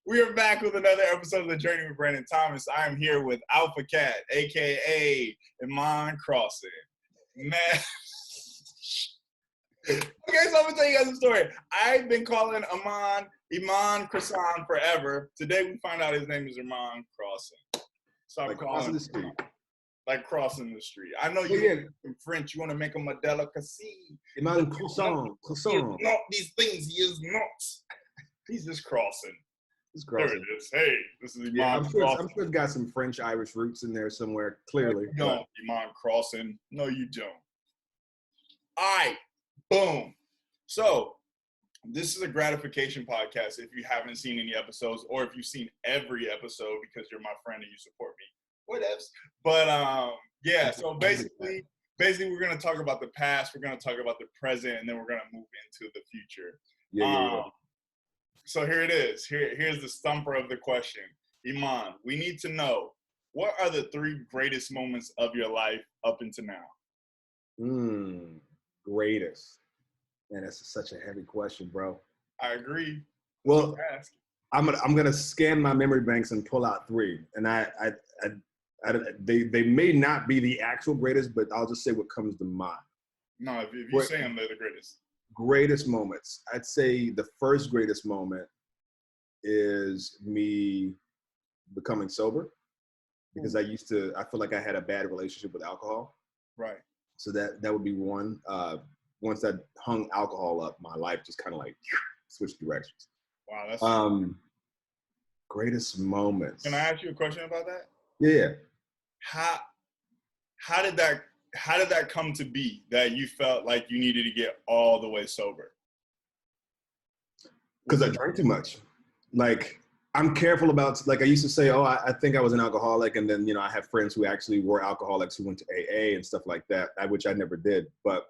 We are back with another episode of The Journey with Brandon Thomas. I am here with Alphacat, a.k.a. Iman Crosson. Man. Okay, so I'm going to tell you guys a story. I've been calling Iman Crosson forever. Today we find out his name is Iman Crosson. Stop like calling crossing the street. Like crossing the street. I know you in French, you want to make him a delicacy. Iman Crosson. Not these things, he is not. He's just crossing. There it is. Hey, this is Iman Crosson. I'm sure it's got some French-Irish roots in there somewhere, clearly. No, you don't, Iman Crosson. No, you don't. All right, boom. So, this is a gratification podcast if you haven't seen any episodes or if you've seen every episode because you're my friend and you support me. Whatevs. But, yeah, so basically we're going to talk about the past, we're going to talk about the present, and then we're going to move into the future. Yeah. So here it is. Here's the stumper of the question. Iman, we need to know, what are the 3 greatest moments of your life up until now? Greatest. Man, that's such a heavy question, bro. I agree. Well, I'm gonna scan my memory banks and pull out 3. And they may not be the actual greatest, but I'll just say what comes to mind. No, if you say them, they're the greatest. Greatest moments. I'd say the first greatest moment is me becoming sober, because I feel like I had a bad relationship with alcohol. Right. So that would be one. Once I hung alcohol up, my life just kind of like switched directions. Wow, that's greatest moments. Can I ask you a question about that? Yeah. How did that come to be that you felt like you needed to get all the way sober? Because I drank too much. Like, I'm careful about, like I used to say, I think I was an alcoholic. And then, I have friends who actually were alcoholics who went to AA and stuff like that, which I never did. But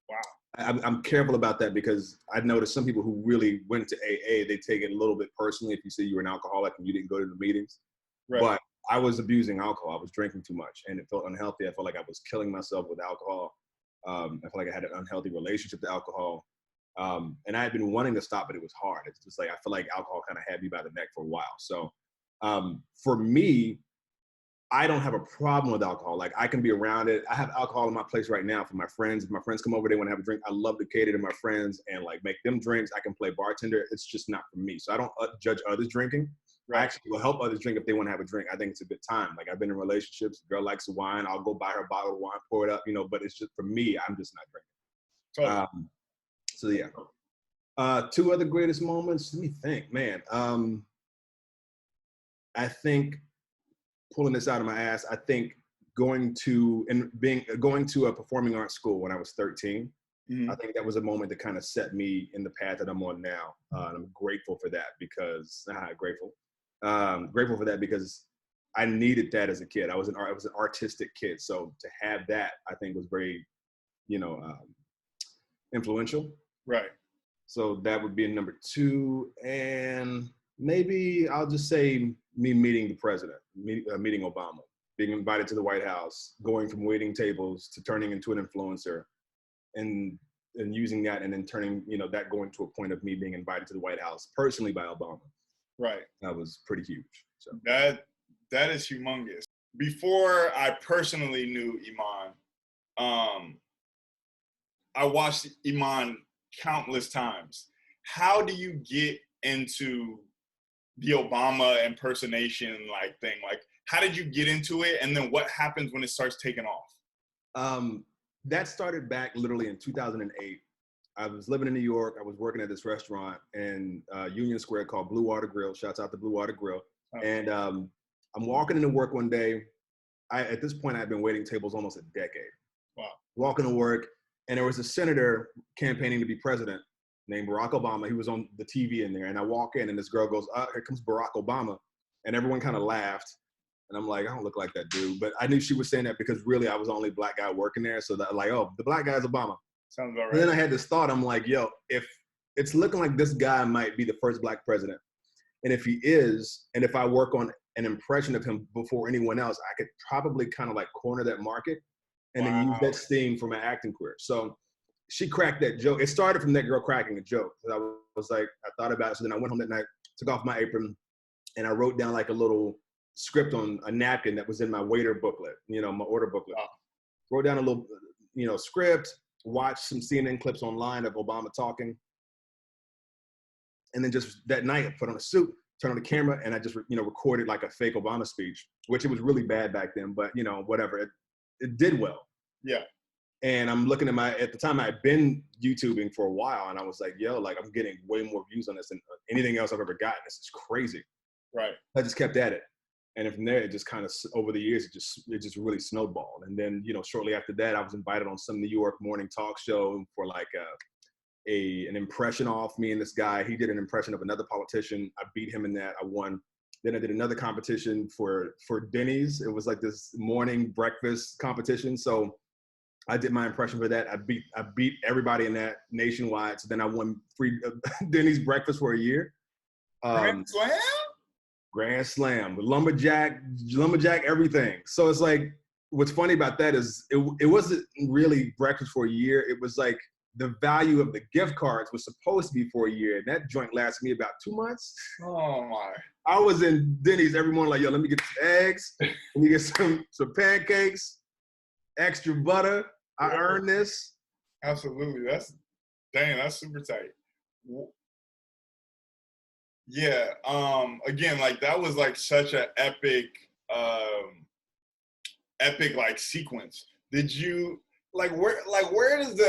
wow, I'm careful about that because I noticed some people who really went to AA, they take it a little bit personally if you say you were an alcoholic and you didn't go to the meetings. Right. But I was abusing alcohol. I was drinking too much and it felt unhealthy. I felt like I was killing myself with alcohol. I felt like I had an unhealthy relationship to alcohol. And I had been wanting to stop, but it was hard. It's just like, I feel like alcohol kind of had me by the neck for a while. So for me, I don't have a problem with alcohol. Like, I can be around it. I have alcohol in my place right now for my friends. If my friends come over, they want to have a drink. I love to cater to my friends and like make them drinks. I can play bartender. It's just not for me. So I don't judge others drinking. Right. I actually will help others drink if they want to have a drink. I think it's a good time. Like, I've been in relationships. The girl likes a wine. I'll go buy her a bottle of wine, pour it up, but it's just, for me, I'm just not drinking. Totally. So yeah. 2 other greatest moments. Let me think, man. I think, pulling this out of my ass, I think going to a performing arts school when I was 13. I think that was a moment that kind of set me in the path that I'm on now. And I'm grateful for that because grateful for that because I needed that as a kid. I was an artistic kid, so to have that, I think, was very, influential. Right. So that would be number 2, and maybe I'll just say me meeting the president, meeting Obama, being invited to the White House, going from waiting tables to turning into an influencer, and using that, and then turning, that going to a point of me being invited to the White House personally by Obama. Right. That was pretty huge. So that is humongous. Before I personally knew Iman, I watched Iman countless times. How do you get into the Obama impersonation thing? Like, how did you get into it? And then what happens when it starts taking off? That started back literally in 2008. I was living in New York. I was working at this restaurant in Union Square called Blue Water Grill. Shouts out to Blue Water Grill. Okay. And I'm walking into work one day. At this point, I'd been waiting tables almost a decade. Wow. Walking to work, and there was a senator campaigning to be president named Barack Obama. He was on the TV in there, and I walk in, and this girl goes, here comes Barack Obama. And everyone kind of laughed. And I'm like, I don't look like that dude. But I knew she was saying that because really I was the only black guy working there. So that, like, the black guy's Obama. Sounds about right. And then I had this thought, I'm like, if it's looking like this guy might be the first black president, and if he is, and if I work on an impression of him before anyone else, I could probably kind of like corner that market and then use that steam for my acting career. So she cracked that joke. It started from that girl cracking a joke. So I was like, I thought about it. So then I went home that night, took off my apron, and I wrote down like a little script on a napkin that was in my waiter booklet, my order booklet. Wow. Wrote down a little, script, watched some CNN clips online of Obama talking. And then just that night, I put on a suit, turned on the camera, and I just, recorded like a fake Obama speech, which it was really bad back then, but, whatever. It did well. Yeah. And I'm looking at the time I had been YouTubing for a while, and I was like, yo, like I'm getting way more views on this than anything else I've ever gotten. This is crazy. Right. I just kept at it. And from there, it just kind of, over the years, it just really snowballed. And then, shortly after that, I was invited on some New York morning talk show for like an impression off me and this guy. He did an impression of another politician. I beat him in that. I won. Then I did another competition for Denny's. It was like this morning breakfast competition. So I did my impression for that. I beat everybody in that nationwide. So then I won free Denny's breakfast for a year. Grand Slam? Grand Slam, lumberjack, everything. So it's like, what's funny about that is it wasn't really breakfast for a year. It was like the value of the gift cards was supposed to be for a year. And that joint lasted me about 2 months. Oh my. I was in Denny's every morning like, yo, let me get some eggs. Let me get some pancakes, extra butter. I earned this. Absolutely. That's super tight. Yeah. Again, like that was like such an epic like sequence. Did you where does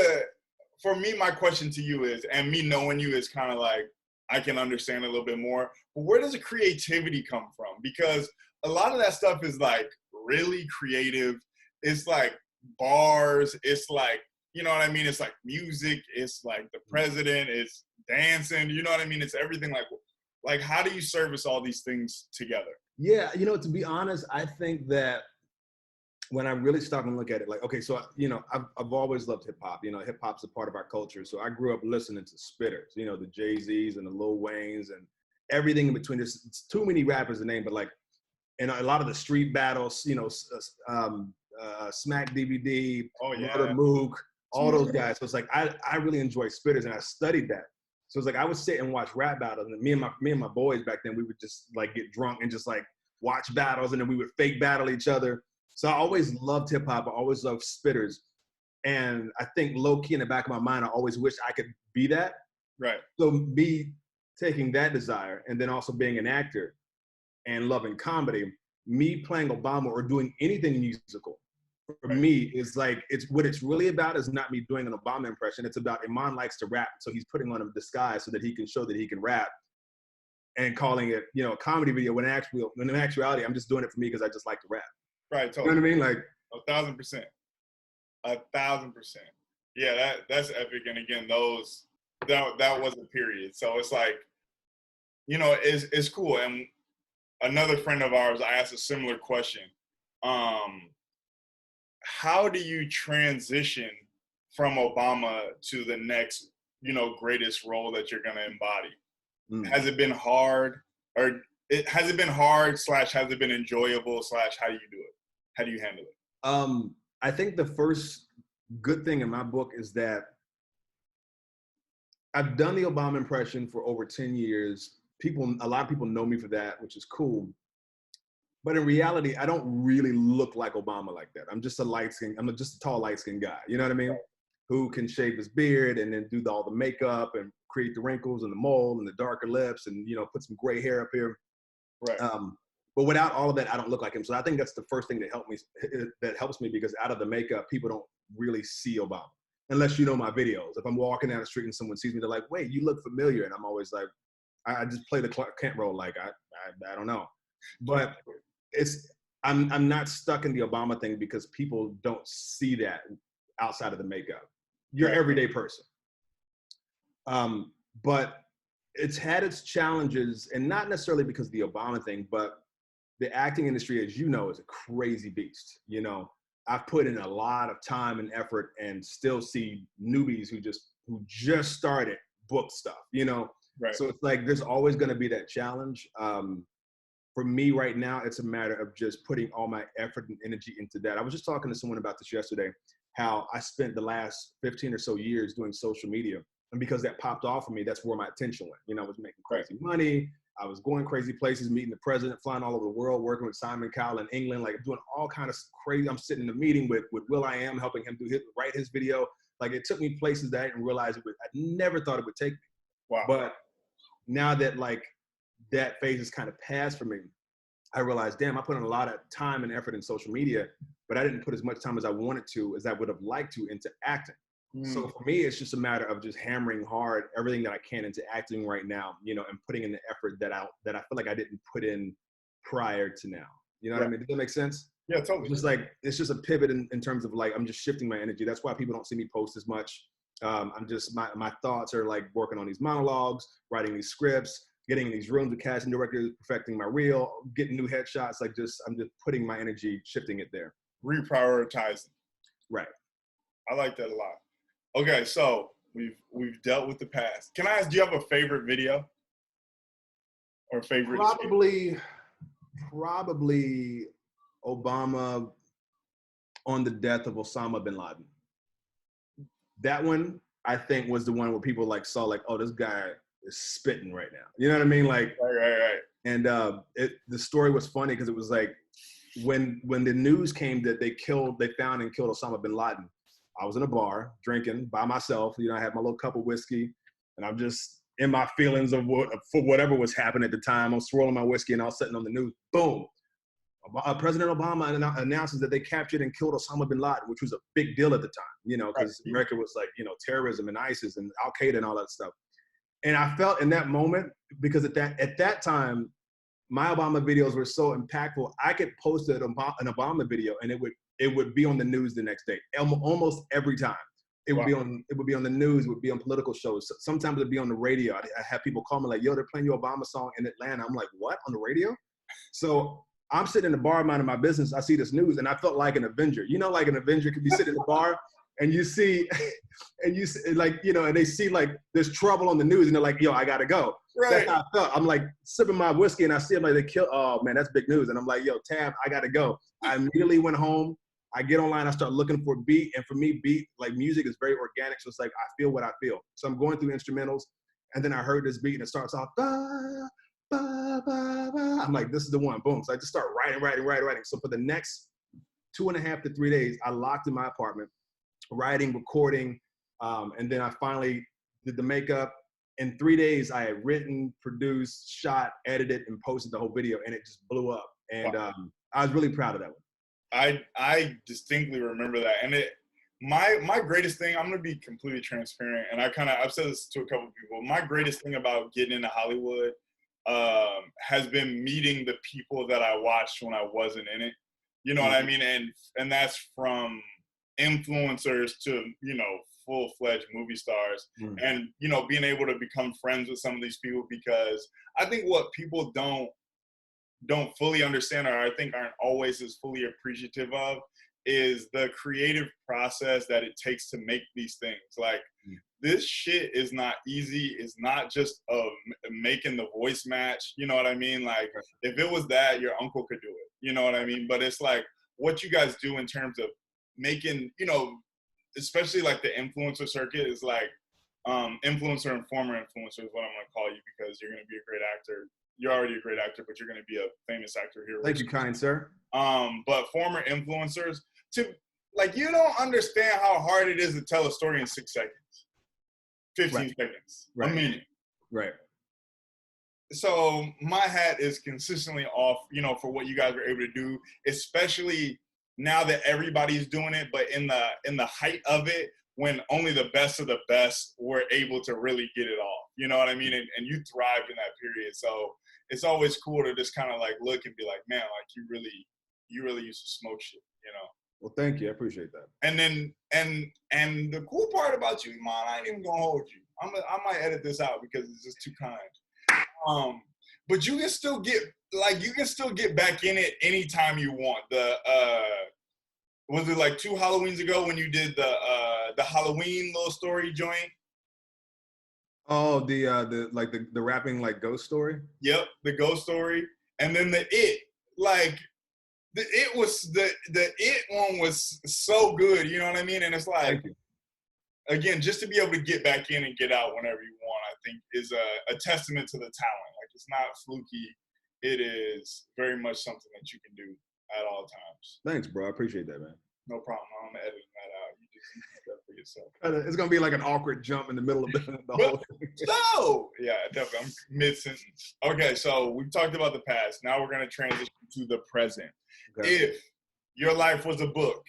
for me, my question to you is, and me knowing you is kind of like, I can understand a little bit more, but where does the creativity come from? Because a lot of that stuff is like really creative. It's like bars. It's like, you know what I mean? It's like music. It's like the president. It's dancing. You know what I mean? It's everything like how do you service all these things together? Yeah, to be honest, I think that when I really stop and look at it, like, okay, so, I've always loved hip hop. Hip hop's a part of our culture. So I grew up listening to spitters, the Jay-Z's and the Lil Waynes and everything in between. It's too many rappers to name, but like, and a lot of the street battles, Smack DVD, Murder Mook, all those guys. So it's like, I really enjoy spitters and I studied that. So it's like, I would sit and watch rap battles, and me and my boys back then, we would just like get drunk and just like watch battles, and then we would fake battle each other. So I always loved hip hop. I always loved spitters. And I think low key in the back of my mind, I always wished I could be that. Right. So me taking that desire and then also being an actor and loving comedy, me playing Obama or doing anything musical for me is like, what it's really about is not me doing an Obama impression. It's about Iman likes to rap. So he's putting on a disguise so that he can show that he can rap and calling it, a comedy video when in actuality, I'm just doing it for me because I just like to rap. Right, totally. You know what I mean? Like 1,000%. 1,000%. Yeah, that's epic. And again, that was a period. So it's like, it's cool. And another friend of ours, I asked a similar question. How do you transition from Obama to the next, greatest role that you're gonna embody? Has it been hard, or has it been hard / has it been enjoyable / how do you do it? How do you handle it? I think the first good thing in my book is that I've done the Obama impression for over 10 years. A lot of people know me for that, which is cool. But in reality, I don't really look like Obama like that. I'm just a tall, light-skinned guy. You know what I mean? Right. Who can shave his beard and then do all the makeup and create the wrinkles and the mole and the darker lips and, put some gray hair up here. Right. But without all of that, I don't look like him. So I think that's the first thing that helps me because out of the makeup, people don't really see Obama unless you know my videos. If I'm walking down the street and someone sees me, they're like, wait, you look familiar. And I'm always like, I just play the Clark Kent role. Like, I don't know. But I'm not stuck in the Obama thing because people don't see that outside of the makeup. You're an everyday person. But it's had its challenges, and not necessarily because of the Obama thing, but the acting industry, as you know, is a crazy beast. I've put in a lot of time and effort and still see newbies who just started book stuff, Right. So it's like, there's always going to be that challenge. For me right now, it's a matter of just putting all my effort and energy into that. I was just talking to someone about this yesterday, how I spent the last 15 or so years doing social media. And because that popped off for me, that's where my attention went. I was making crazy money. I was going crazy places, meeting the president, flying all over the world, working with Simon Cowell in England, like doing all kind of crazy. I'm sitting in a meeting with will.i.am, helping him write his video. Like it took me places that I didn't realize I never thought it would take me. Wow. But now that like that phase is kind of past for me, I realized, damn, I put in a lot of time and effort in social media, but I didn't put as much time as I wanted to, as I would have liked to, into acting. So for me, it's just a matter of just hammering hard everything that I can into acting right now, you know, and putting in the effort that I feel like I didn't put in prior to now. You know what I mean? Does that make sense? Yeah, totally. Just like, it's just a pivot in terms of like, I'm just shifting my energy. That's why people don't see me post as much. I'm just, my thoughts are like working on these monologues, writing these scripts, getting in these rooms with casting directors, perfecting my reel, getting new headshots. Like I'm just putting my energy, shifting it there. Reprioritizing. Right. I like that a lot. Okay, so we've dealt with the past. Can I ask, do you have a favorite video or favorite? Probably Obama on the death of Osama bin Laden. That one, I think, was the one where people like saw like, oh, this guy is spitting right now. You know what I mean? Like, right. And the story was funny because it was like when the news came that they found and killed Osama bin Laden. I was in a bar drinking by myself. You know, I had my little cup of whiskey, and I'm just in my feelings for whatever was happening at the time. I'm swirling my whiskey, and I was sitting on the news. Boom! President Obama announces that they captured and killed Osama bin Laden, which was a big deal at the time. You know, because America was like, you know, terrorism and ISIS and Al Qaeda and all that stuff. And I felt in that moment, because at that time, my Obama videos were so impactful. I could post an Obama video, and it would be on the news the next day, almost every time. It would be on the news. It would be on political shows. Sometimes it'd be on the radio. I have people call me like, "Yo, they're playing your Obama song in Atlanta." I'm like, "What? On the radio?" So I'm sitting in the bar minding my business. I see this news, and I felt like an Avenger. You know, like an Avenger could be sitting in the bar, and you see like, you know, and they see like there's trouble on the news, and they're like, "Yo, I gotta go." Right. That's how I felt. I'm like sipping my whiskey, and I see them like they kill. Oh man, that's big news. And I'm like, "Yo, Tab, I gotta go." I immediately went home. I get online, I start looking for a beat. And for me, like music is very organic. So it's like, I feel what I feel. So I'm going through instrumentals, and then I heard this beat, and it starts off, ba, ba, ba, ba. I'm like, this is the one, boom. So I just start writing. So for the next 2.5 to 3 days, I locked in my apartment, writing, recording. And then I finally did the makeup. In 3 days, I had written, produced, shot, edited, and posted the whole video, and it just blew up. And I was really proud of that one. I distinctly remember that. And my greatest thing, I'm going to be completely transparent, and I've said this to a couple of people. My greatest thing about getting into Hollywood has been meeting the people that I watched when I wasn't in it. You know what I mean? And that's from influencers to, you know, full-fledged movie stars. And, you know, being able to become friends with some of these people, because I think what people don't fully understand, or I think aren't always as fully appreciative of, is the creative process that it takes to make these things. Like, this shit is not easy. It's not just making the voice match. You know what I mean? Like, if it was that, your uncle could do it. You know what I mean? But it's like what you guys do in terms of making, you know, especially like the influencer circuit is like, influencer and former influencer is what I'm going to call you, because you're going to be a great actor. You're already a great actor, but you're going to be a famous actor here. Thank you, kind sir. But former influencers, you don't understand how hard it is to tell a story in 6 seconds, 15 seconds, a minute. Right. So my hat is consistently off, you know, for what you guys are able to do, especially now that everybody's doing it, but in the height of it, when only the best of the best were able to really get it off. You know what I mean? And you thrived in that period. So it's always cool to just kind of like look and be like, man, like you really used to smoke shit, you know? Well, thank you. I appreciate that. And then, and the cool part about you, Iman, I ain't even gonna hold you. I might edit this out because it's just too kind. But you can still get back in it anytime you want. Was it like 2 Halloweens ago when you did the Halloween little story joint? Oh, the rapping like ghost story? Yep, the ghost story. And then the It one was so good, you know what I mean? And it's like, again, just to be able to get back in and get out whenever you want, I think is a testament to the talent. Like, It's not fluky. It is very much something that you can do at all times. Thanks, bro. I appreciate that, man. No problem. I'm editing that out. You just do that for yourself. It's gonna be like an awkward jump in the middle of the whole thing. So, yeah, definitely. I'm mid-sentence. Okay, so we've talked about the past. Now we're gonna transition to the present. Okay. If your life was a book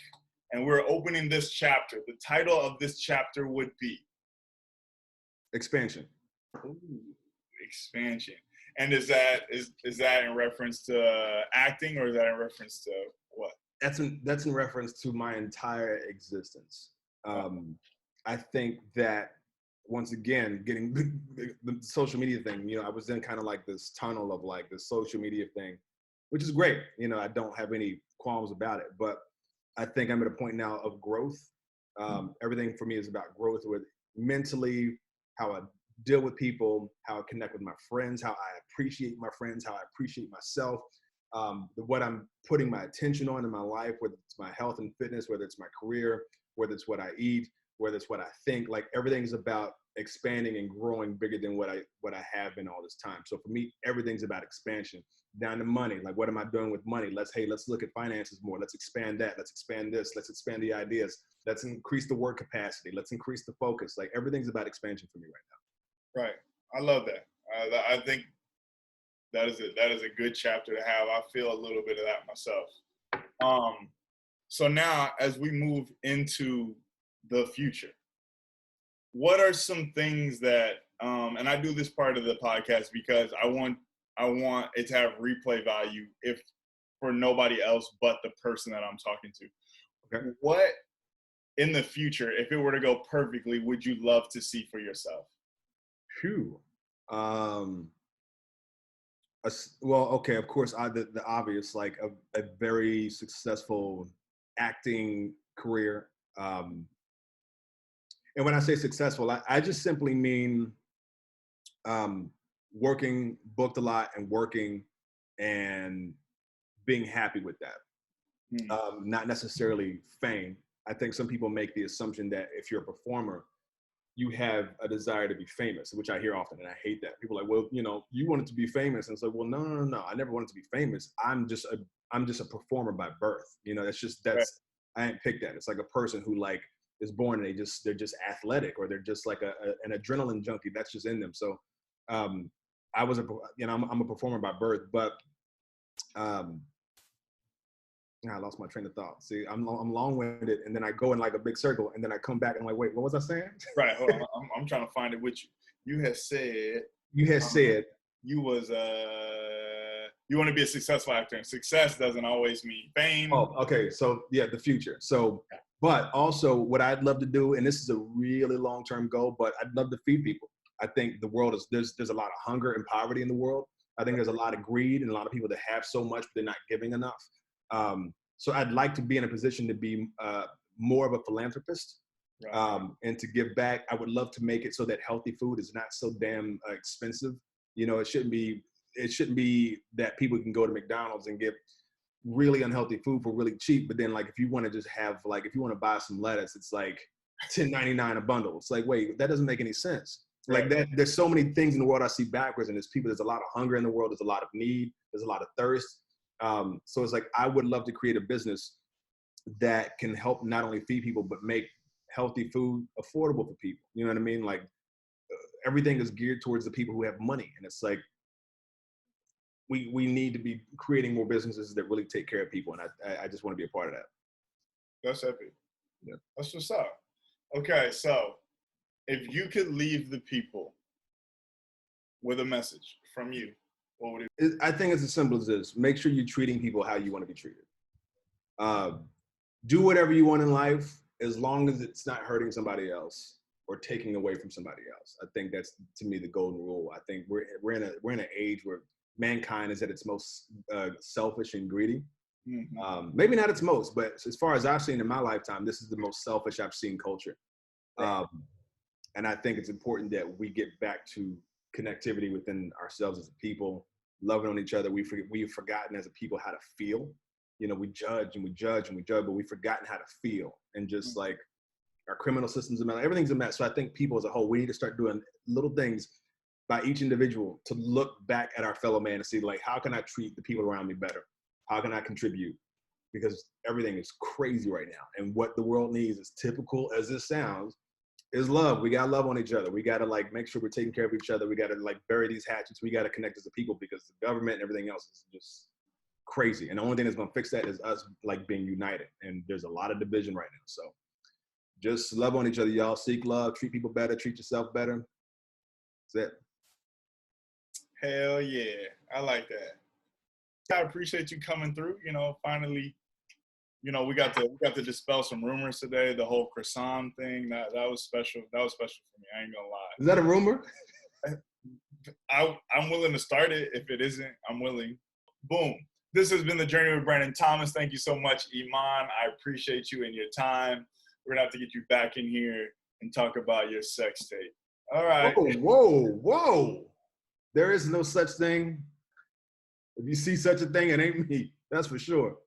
and we're opening this chapter, the title of this chapter would be Expansion. Ooh, expansion. And is that in reference to acting, or is that in reference to what? That's in reference to my entire existence. I think that once again, getting the social media thing, I was in kind of like this tunnel of like the social media thing, which is great. I don't have any qualms about it, but I think I'm at a point now of growth. Everything for me is about growth with mentally, how I deal with people, how I connect with my friends, how I appreciate my friends, how I appreciate myself, what I'm putting my attention on in my life, whether it's my health and fitness, whether it's my career, whether it's what I eat, whether it's what I think. Like everything's about expanding and growing bigger than what I have been all this time. So for me, everything's about expansion. Down to money, like what am I doing with money? Let's look at finances more. Let's expand that. Let's expand this. Let's expand the ideas. Let's increase the work capacity. Let's increase the focus. Like everything's about expansion for me right now. Right. I love that. I think that is a good chapter to have. I feel a little bit of that myself. So now as we move into the future, what are some things that, and I do this part of the podcast because I want it to have replay value if for nobody else but the person that I'm talking to. Okay. What in the future, if it were to go perfectly, would you love to see for yourself? Phew. Well, okay, of course, the obvious, like a very successful acting career. And when I say successful, I just simply mean working, booked a lot, and working and being happy with that. Not necessarily fame. I think some people make the assumption that if you're a performer, you have a desire to be famous, which I hear often, and I hate that. People are like, well, you wanted to be famous, and it's like, well, no. I never wanted to be famous. I'm just a performer by birth. Right. I ain't picked that. It's like a person who like is born and they're just athletic, or they're just like an adrenaline junkie. That's just in them. So, I'm a performer by birth, but I lost my train of thought. See, I'm long-winded, and then I go in like a big circle, and then I come back and I'm like, wait, what was I saying? Right. Hold on. I'm trying to find it with you. You had said you was you want to be a successful actor, and success doesn't always mean fame. Oh, okay. So yeah, the future. So, but also what I'd love to do, and this is a really long-term goal, but I'd love to feed people. I think the world there's a lot of hunger and poverty in the world. I think there's a lot of greed and a lot of people that have so much, but they're not giving enough. So I'd like to be in a position to be more of a philanthropist, and to give back. I would love to make it so that healthy food is not so damn expensive. It shouldn't be that people can go to McDonald's and get really unhealthy food for really cheap. But then like, if you want to just have like, if you want to buy some lettuce, it's like $10.99 a bundle. It's like, wait, that doesn't make any sense. Like that, there's so many things in the world I see backwards, and there's a lot of hunger in the world. There's a lot of need. There's a lot of thirst. So it's like, I would love to create a business that can help not only feed people, but make healthy food affordable for people. You know what I mean? Like everything is geared towards the people who have money. And it's like, we need to be creating more businesses that really take care of people. And I just want to be a part of that. That's epic. Yeah. That's what's up. Okay. So if you could leave the people with a message from you, what would it be? I think it's as simple as this. Make sure you're treating people how you want to be treated. Do whatever you want in life, as long as it's not hurting somebody else or taking away from somebody else. I think that's, to me, the golden rule. I think we're in an age where mankind is at its most selfish and greedy. Mm-hmm. Maybe not its most, but as far as I've seen in my lifetime, this is the most selfish I've seen culture. And I think it's important that we get back to connectivity within ourselves as a people, loving on each other. We've forgotten as a people how to feel. We judge and we judge and we judge, but we've forgotten how to feel. And just like our criminal system's a mess, everything's a mess. So I think people as a whole, we need to start doing little things. by each individual to look back at our fellow man and see, like, how can I treat the people around me better? How can I contribute? Because everything is crazy right now. And what the world needs, as typical as this sounds, is love. We got to love on each other. We got to like make sure we're taking care of each other. We got to like bury these hatchets. We got to connect as a people, because the government and everything else is just crazy. And the only thing that's going to fix that is us like being united. And there's a lot of division right now. So just love on each other, y'all. Seek love, treat people better, treat yourself better. That's it. Hell yeah. I like that. I appreciate you coming through. You know, finally, you know, we got to dispel some rumors today. The whole Crosson thing, that was special. That was special for me. I ain't gonna lie. Is that a rumor? I'm willing to start it. If it isn't, I'm willing. Boom. This has been The Journey with Brandon Thomas. Thank you so much, Iman. I appreciate you and your time. We're gonna have to get you back in here and talk about your sex tape. All right. Whoa. There is no such thing. If you see such a thing, it ain't me. That's for sure.